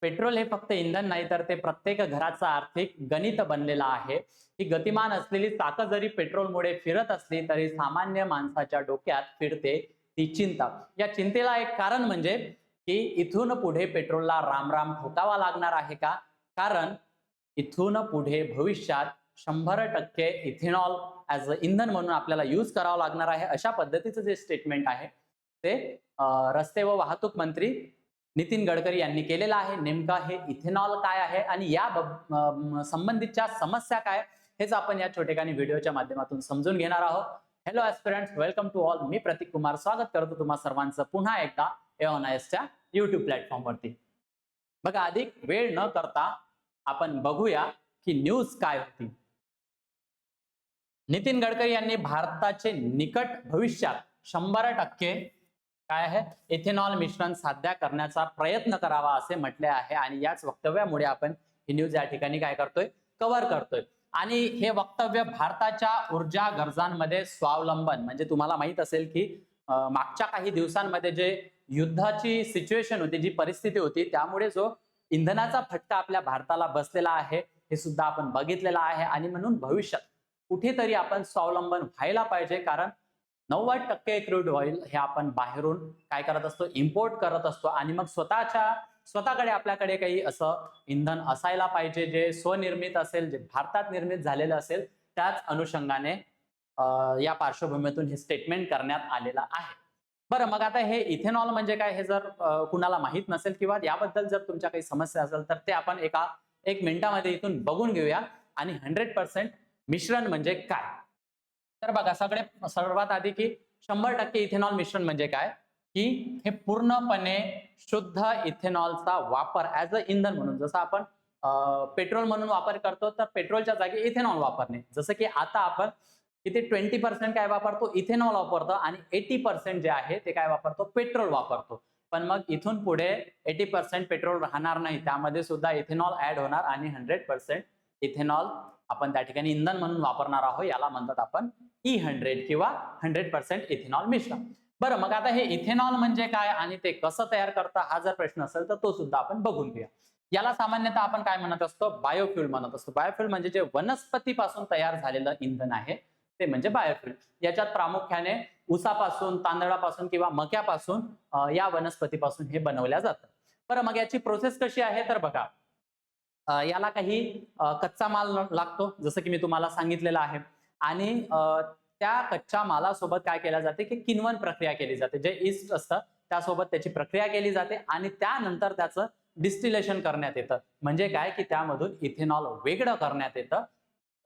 Petrol हे फक्त इंधन नाही तर ते प्रत्येक घराचा आर्थिक गणित बनलेला आहे. ही गतिमान असलेली चाकं जरी पेट्रोलमुळे फिरत असली तरी सामान्य माणसाच्या डोक्यात फिरते ती चिंता. या चिंतेला एक कारण म्हणजे की इथून पुढे पेट्रोलला रामराम ठोकावा लागणार आहे का? कारण इथून पुढे भविष्यात 100% इथेनॉल ऍज अ इंधन म्हणून आपल्याला यूज करावं लागणार आहे. अशा पद्धतीचं जे स्टेटमेंट आहे ते रस्ते व वाहतूक मंत्री नितीन गडकरी यांनी केलेलं आहे. नेमका हे इथेनॉल काय आहे आणि या संबंधितच्या समस्या काय हेच आपण या छोटेखानी व्हिडिओच्या माध्यमातून समजून घेणार आहोत. Hello aspirants, welcome to all. मी प्रतीक कुमार स्वागत करतो तुम्हा सर्वांचं पुन्हा एकदा एओनायसच्या युट्यूब प्लॅटफॉर्मवरती. बघा, अधिक वेळ न करता आपण बघूया की न्यूज काय होती. नितीन गडकरी यांनी भारताचे निकट भविष्यात 100% काय आहे इथेनॉल मिश्रण साध्य करण्याचा प्रयत्न करावा असे म्हटले आहे आणि याच वक्तव्यामुळे आपण ही न्यूज या ठिकाणी काय करतोय, कव्हर करतोय. आणि हे वक्तव्य भारताच्या ऊर्जा गरजांमध्ये स्वावलंबन म्हणजे तुम्हाला माहित असेल की मागच्या काही दिवसांमध्ये जे युद्धाची सिच्युएशन होती, जी परिस्थिती होती, त्यामुळे जो इंधनाचा फटका आपल्या भारताला बसलेला आहे हे सुद्धा आपण बघितलेला आहे. आणि म्हणून भविष्यात कुठेतरी आपण स्वावलंबन व्हायला पाहिजे, कारण 90% क्रूड ऑइल हे आपण बाहेरून काय करत असतो, इम्पोर्ट करत असतो. आणि मग स्वतःकडे आपल्याकडे काही असं इंधन असायला पाहिजे जे स्वनिर्मित असेल, जे भारतात निर्मित झालेलं असेल. त्याच अनुषंगाने या पार्श्वभूमीतून हे स्टेटमेंट करण्यात आलेलं आहे. बरं, मग आता हे इथेनॉल म्हणजे काय हे जर कुणाला माहित नसेल किंवा याबद्दल जर तुमच्या काही समस्या असेल तर ते आपण एक मिनिटामध्ये इथून बघून घेऊया. आणि 100% मिश्रण म्हणजे काय. तर बघा, सर्वात आधी की 100% इथेनॉल मिश्रण म्हणजे काय, की हे पूर्णपणे शुद्ध इथेनॉलचा वापर ऍज अ इंधन म्हणून, जसं आपण पेट्रोल म्हणून वापर करतो तर पेट्रोलच्या जागी इथेनॉल वापरणे. जसं की आता आपण इथे 20% काय वापरतो, इथेनॉल वापरतो आणि 80% जे आहे ते काय वापरतो, पेट्रोल वापरतो. पण मग इथून पुढे 80% पेट्रोल राहणार नाही, त्यामध्ये सुद्धा इथेनॉल ऍड होणार आणि 100% इथेनॉल आपण त्या ठिकाणी इंधन म्हणून वापरणार आहोत. याला म्हणतात आपण E100 किंवा 100% इथेनॉल मिश्रण. बरं, मग आता हे इथेनॉल म्हणजे काय आणि ते कसं तयार करता हा जर प्रश्न असेल तर तो सुद्धा आपण बघून घेऊया. याला सामान्यतः आपण काय म्हणत असतो, बायोफ्युल म्हणत असतो. बायोफ्युल म्हणजे जे वनस्पतीपासून तयार झालेलं इंधन आहे ते म्हणजे बायोफ्युल. याच्यात प्रामुख्याने ऊसापासून, तांदळापासून किंवा मक्यापासून या वनस्पतीपासून हे बनवल्या जातं. बरं, मग याची प्रोसेस कशी आहे तर बघा, याला काही कच्चा माल लागतो, जसं की मी तुम्हाला सांगितलेलं आहे. आणि त्या कच्च्या मालासोबत काय केलं जाते की किण्वन प्रक्रिया केली जाते. जे ईस्ट असतं त्यासोबत त्याची प्रक्रिया केली जाते आणि त्यानंतर त्याचं डिस्टिलेशन करण्यात येतं. म्हणजे काय की त्यामधून इथेनॉल वेगळं करण्यात येतं.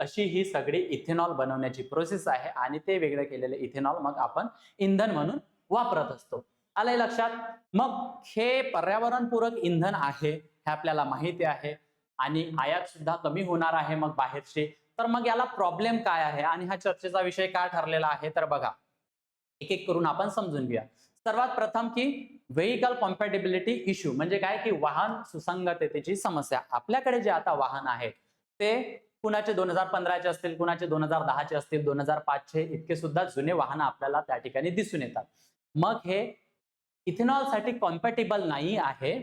अशी ही सगळी इथेनॉल बनवण्याची प्रोसेस आहे आणि ते वेगळं केलेले इथेनॉल मग आपण इंधन म्हणून वापरत असतो. आलंय लक्षात. मग हे पर्यावरणपूरक इंधन आहे हे आपल्याला माहिती आहे आणि आयात सुद्धा कमी होणार आहे मग बाहेरची. तर मग याला प्रॉब्लेम काय आहे आणि हा चर्चेचा विषय काय ठरलेला आहे तर बघा, एक एक करून आपण समजून घेऊया. सर्वात प्रथम की व्हेइकल कॉम्पॅटिबिलिटी इश्यू म्हणजे काय की वाहन सुसंगततेची समस्या. आपल्याकडे जे आता वाहन आहेत ते कुणाचे 2015चे असतील, कुणाचे 2010चे असतील, 2005चे इतके सुद्धा जुने वाहन आपल्याला त्या ठिकाणी दिसून येतात. मग हे इथेनॉल साठी कॉम्पॅटिबल नाही आहे.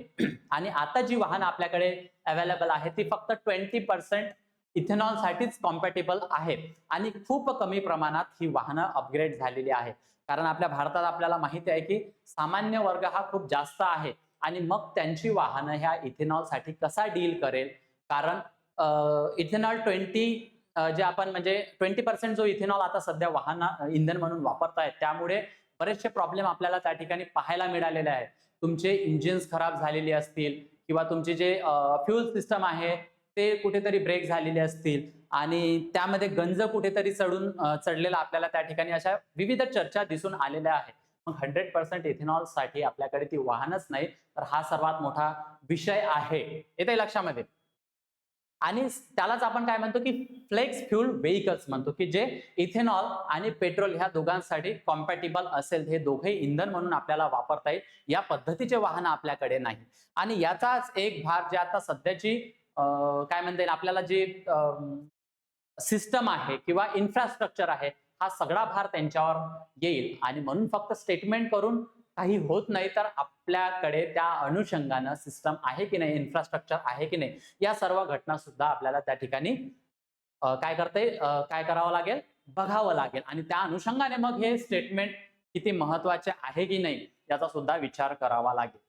आणि आता जी वाहनं आपल्याकडे अवेलेबल आहे ती फक्त 20% इथेनॉल साठीच कॉम्पॅटिबल आहे आणि खूप कमी प्रमाणात ही वाहनं अपग्रेड झालेली आहेत. कारण आपल्या भारतात आपल्याला माहिती आहे की सामान्य वर्ग हा खूप जास्त आहे आणि मग त्यांची वाहनं ह्या इथेनॉल साठी कसा डील करेल. कारण इथेनॉल 20 जे आपण म्हणजे 20% जो इथेनॉल आता सध्या वाहन इंधन म्हणून वापरतायत त्यामुळे बरेचसे प्रॉब्लेम आपल्याला त्या ठिकाणी पाहायला मिळालेले आहेत. तुमचे इंजिन्स खराब झालेले असतील किंवा तुमचे जे फ्युल सिस्टम आहे ते कुठेतरी ब्रेक झालेले असतील आणि त्यामध्ये गंज कुठेतरी चढलेला आपल्याला त्या ठिकाणी अशा विविध चर्चा दिसून आलेल्या आहेत. मग 100% इथेनॉल साठी आपल्याकडे ती वाहनच नाही तर हा सर्वात मोठा विषय आहे, येते लक्षामध्ये. आणि त्यालाच आपण काय म्हणतो की फ्लेक्स फ्यूल व्हेइकल्स म्हणतो, की जे इथेनॉल आणि पेट्रोल ह्या दोघांसाठी कॉम्पॅटिबल असेल. हे दोघेही इंधन म्हणून आपल्याला वापरता येईल या पद्धतीचे वाहन आपल्याकडे नाही. आणि याचाच एक भाग जे आता सध्याची काय म्हणता येईल आपल्याला जे सिस्टम आहे किंवा इन्फ्रास्ट्रक्चर आहे हा सगळा भार त्यांच्यावर येईल. आणि म्हणून फक्त स्टेटमेंट करून काही होत नाही तर आपल्याकडे त्या अनुषंगानं सिस्टम आहे की नाही, इन्फ्रास्ट्रक्चर आहे की नाही, या सर्व घटना सुद्धा आपल्याला त्या ठिकाणी काय करावं लागेल, बघावं लागेल. आणि त्या अनुषंगाने मग हे स्टेटमेंट किती महत्वाचे आहे की नाही याचा सुद्धा विचार करावा लागेल.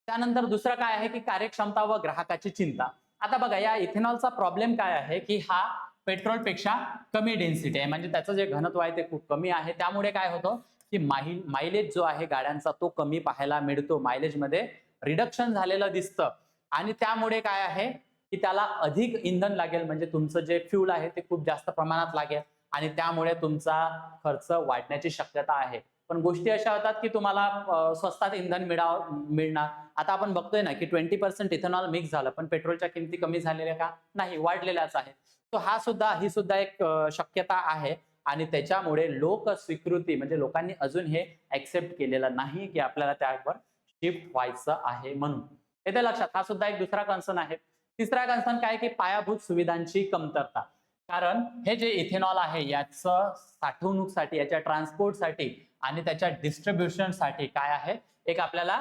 त्यानंतर दुसरं काय आहे की कार्यक्षमता व ग्राहकाची चिंता. आता बघा, या इथेनॉलचा प्रॉब्लेम काय आहे की हा पेट्रोलपेक्षा कमी डेन्सिटी आहे, म्हणजे त्याचं जे घनत्व आहे ते खूप कमी आहे. त्यामुळे काय होतं की मायलेज जो आहे गाड्यांचा तो कमी पाहायला मिळतो, मायलेजमध्ये रिडक्शन झालेलं दिसतं. आणि त्यामुळे काय आहे की त्याला अधिक इंधन लागेल, म्हणजे तुमचं जे फ्यूल आहे ते खूप जास्त प्रमाणात लागेल आणि त्यामुळे तुमचा खर्च वाढण्याची शक्यता आहे. पण गोष्टी अशा होतात की तुम्हाला स्वस्तात इंधन मिळणार. आता आपण बघतोय ना की 20% इथेनॉल मिक्स झालं, पण पेट्रोलच्या किमती कमी झालेल्या का नाही, वाढलेल्याच आहेत. तो ही सुद्धा एक शक्यता आहे. आणि त्याच्यामुळे लोक स्वीकृती, म्हणजे लोकांनी अजून हे ऍक्सेप्ट केलेलं नाही की आपल्याला त्यावर शिफ्ट व्हायचं आहे म्हणून. येते लक्षात, हा सुद्धा एक दुसरा कन्सर्न आहे. तिसरा कन्सर्न काय की पायाभूत सुविधांची कमतरता. कारण हे जे इथेनॉल आहे याचं साठवणुकीसाठी, याच्या ट्रान्सपोर्टसाठी आणि त्याच्या डिस्ट्रीब्युशनसाठी काय आहे, एक आपल्याला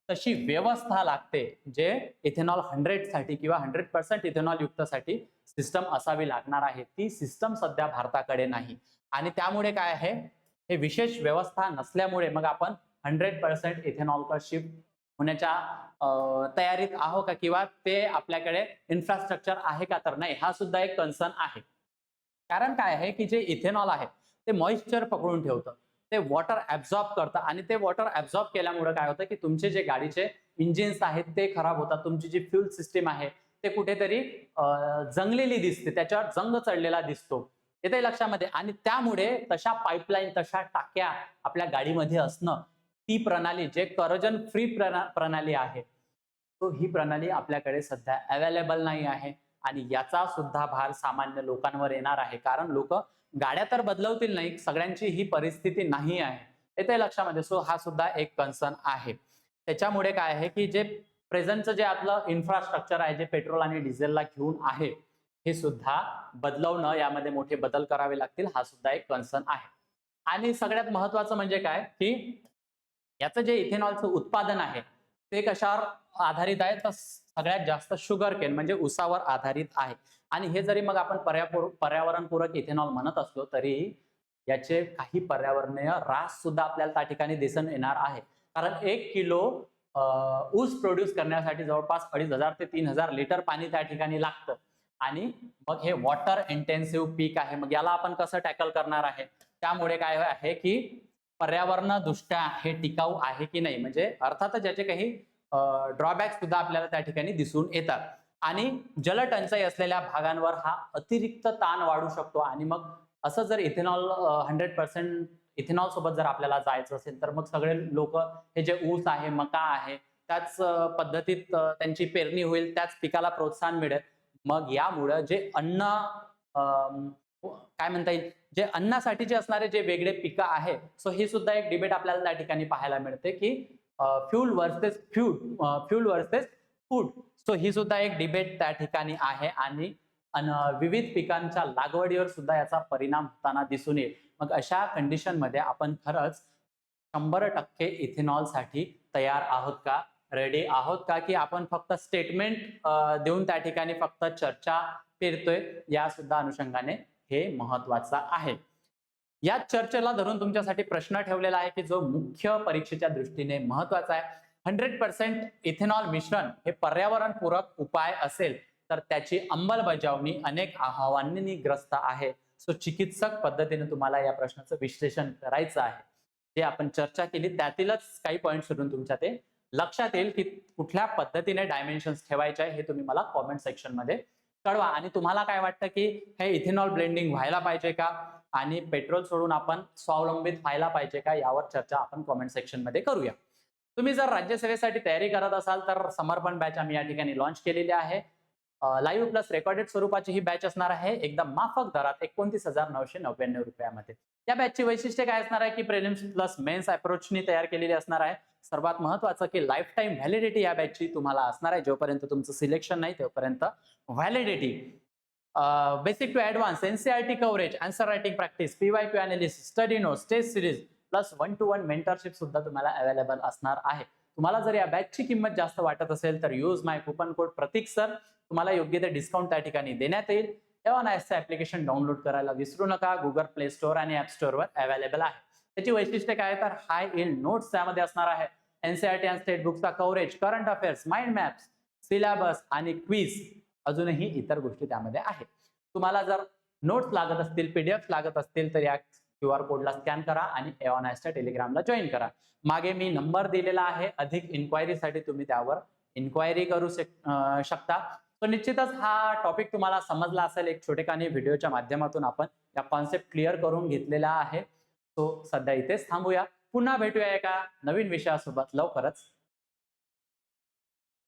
तशी व्यवस्था लागते, जे इथेनॉल 100 साठी किंवा 100% इथेनॉल युक्तसाठी सिस्टम असावी लागणार आहे. ती सिस्टम सध्या भारताकडे नाही. आणि त्यामुळे काय आहे, हे विशेष व्यवस्था नसल्यामुळे मग आपण 100% इथेनॉलकडे शिफ्ट होण्याच्या तयारीत आहो का, किंवा ते आपल्याकडे इन्फ्रास्ट्रक्चर आहे का, तर नाही, हा सुद्धा एक कन्सर्न आहे. कारण काय आहे की जे इथेनॉल आहे ते मॉइश्चर पकडून ठेवतं, ते वॉटर ऍब्झॉर्ब करतं. आणि ते वॉटर ऍब्झॉर्ब केल्यामुळे काय होतं की तुमचे जे गाडीचे इंजिन्स आहेत ते खराब होतात, तुमची जी फ्यूल सिस्टीम आहे ते कुठेतरी जंगलेली दिसते, त्याच्यावर जंग चढलेला दिसतो, येते लक्षामध्ये. आणि त्यामुळे तशा पाईपलाईन, तशा टाक्या आपल्या गाडीमध्ये असणं, ती प्रणाली जे करोजन फ्री प्रणाली आहे, तो ही प्रणाली आपल्याकडे सध्या अवेलेबल नाही आहे. आणि याचा सुद्धा भार सामान्य लोकांवर येणार आहे, कारण लोक गाड्या तर बदलवतील नाही, सगळ्यांची ही परिस्थिती नाही आहे, येते लक्षामध्ये. सो हा सुद्धा एक कन्सर्न आहे. त्याच्यामुळे काय आहे की जे प्रेझेंटचं जे आपलं इन्फ्रास्ट्रक्चर आहे, जे पेट्रोल आणि डिझेलला घेऊन आहे, हे सुद्धा बदलवणं, यामध्ये मोठे बदल करावे लागतील, हा सुद्धा एक कन्सर्न आहे. आणि सगळ्यात महत्वाचं म्हणजे काय की याचं जे इथेनॉलचं उत्पादन आहे ते कशावर आधारित आहे, तर सगळ्यात जास्त शुगर केन म्हणजे ऊसावर आधारित आहे. आणि हे जरी मग आपण पर्यावरणपूरक इथेनॉल म्हणत असलो तरी याचे काही पर्यावरणीय ऱ्हास सुद्धा आपल्याला त्या ठिकाणी दिसून येणार आहे. कारण 1 किलो ऊस प्रोड्यूस करण्यासाठी जवळपास 2,500 ते 3,000 लिटर पाणी त्या ठिकाणी लागतं. आणि मग हे वॉटर इंटेन्सिव्ह पीक आहे, मग याला आपण कसं टॅकल करणार आहे. त्यामुळे काय आहे की पर्यावरणदृष्ट्या हे टिकाऊ आहे की नाही, म्हणजे अर्थातच याचे काही ड्रॉबॅक सुद्धा आपल्याला त्या ठिकाणी दिसून येतात. आणि जलटंचाई असलेल्या भागांवर हा अतिरिक्त ताण वाढू शकतो. आणि मग असं जर इथेनॉल 100% इथेनॉल सोबत जर आपल्याला जायचं असेल तर मग सगळे लोक हे जे ऊस आहे, मका आहे, त्याच पद्धतीत त्यांची पेरणी होईल, त्याच पिकाला प्रोत्साहन मिळेल. मग यामुळं जे अन्न काय म्हणता येईल, जे अन्नासाठी जे असणारे जे वेगळे पिकं आहे, सो ही सुद्धा एक डिबेट आपल्याला त्या ठिकाणी पाहायला मिळते की फ्यूल वर्सेस फूड. सो ही सुद्धा एक डिबेट त्या ठिकाणी आहे. आणि विविध पिकांच्या लागवडीवर सुद्धा याचा परिणाम होताना दिसून येईल. मग अशा कंडिशन मध्ये आपण खरंच 100% इथेनॉल साठी तयार आहोत का, रेडी आहोत का, की आपण फक्त स्टेटमेंट देऊन त्या ठिकाणी फक्त चर्चा पेरतोय, या सुद्धा अनुषंगाने हे महत्वाचं आहे. या चर्चेला धरून तुमच्यासाठी प्रश्न ठेवलेला आहे की जो मुख्य परीक्षेच्या दृष्टीने महत्वाचा आहे. 100% इथेनॉल मिश्रण हे पर्यावरणपूरक उपाय असेल तर त्याची अंमलबजावणी अनेक आव्हानांनी ग्रस्त आहे. सो चिकित्सक पद्धतीने तुम्हाला या प्रश्नाचं विश्लेषण करायचं आहे. जे आपण चर्चा केली त्यातीलच काही पॉइंट सोडून तुमच्या ते लक्षात येईल की कुठल्या पद्धतीने डायमेन्शन्स ठेवायचे आहे, हे तुम्ही मला कॉमेंट सेक्शन मध्ये कळवा. आणि तुम्हाला काय वाटतं की हे इथेनॉल ब्लेंडिंग व्हायला पाहिजे का, आणि पेट्रोल सोडून आपण स्वावलंबित व्हायला पाहिजे का, यावर चर्चा आपण कॉमेंट सेक्शन मध्ये करूया. तुम्ही जर राज्यसेवेसाठी तयारी करत असाल तर समर्पण बॅच आम्ही या ठिकाणी लॉन्च केलेली आहे. लाईव्ह प्लस रेकॉर्डेड स्वरूपाची ही बॅच असणार आहे एकदम माफक दरात 29,999 रुपयामध्ये. या बॅचची वैशिष्ट्य काय असणार आहे की प्रिलिम्स प्लस मेन्स अप्रोचनी तयार केलेली असणार आहे. सर्वात महत्वाचं की लाईफ टाईम व्हॅलिडिटी या बॅचची तुम्हाला असणार आहे, जोपर्यंत तुमचं सिलेक्शन नाही तोपर्यंत validity. Basic to advance NCERT coverage, answer writing practice, PYQ analysis, study notes, test series, plus 1-to-1 mentorship सुद्धा तुम्हाला अवेलेबल असणार आहे. तुम्हाला जर या बॅचची किंमत जास्त वाटत असेल तर यूज माय कुपन कोड प्रतीक सर, तुम्हाला योग्य ते डिस्काउंट त्या ठिकाणी देण्यात येईल. एव्हन ऍप्लिकेशन डाउनलोड करायला विसरू नका. गुगल प्ले स्टोअर आणि ऍप स्टोअरवर अवेलेबल आहे. त्याची वैशिष्ट्ये काय, तर हाय यील्ड नोट्स त्यामध्ये असणार आहे. एनसीईआरटी आणि स्टेट बुकचा coverage, current affairs, mind maps, syllabus आणि क्विज, अजूनही इतर गोष्टी त्यामध्ये आहेत. तुम्हाला जर नोट्स लागत असतील, पीडीएफ लागत असतील तर या QR कोडला स्कॅन करा आणि एओनायसच्या टेलिग्रामला जॉईन करा. मागे मी नंबर दिलेला आहे, अधिक इन्क्वायरीसाठी तुम्ही त्यावर इन्क्वायरी करू शकता. तर निश्चितच हा टॉपिक तुम्हाला समजला असेल. एक छोटेखानी व्हिडिओच्या माध्यमातून आपण या कॉन्सेप्ट क्लिअर करून घेतलेला आहे. सो सध्या इथेच थांबूया. पुन्हा भेटूया एका नवीन विषयासोबत लवकरच.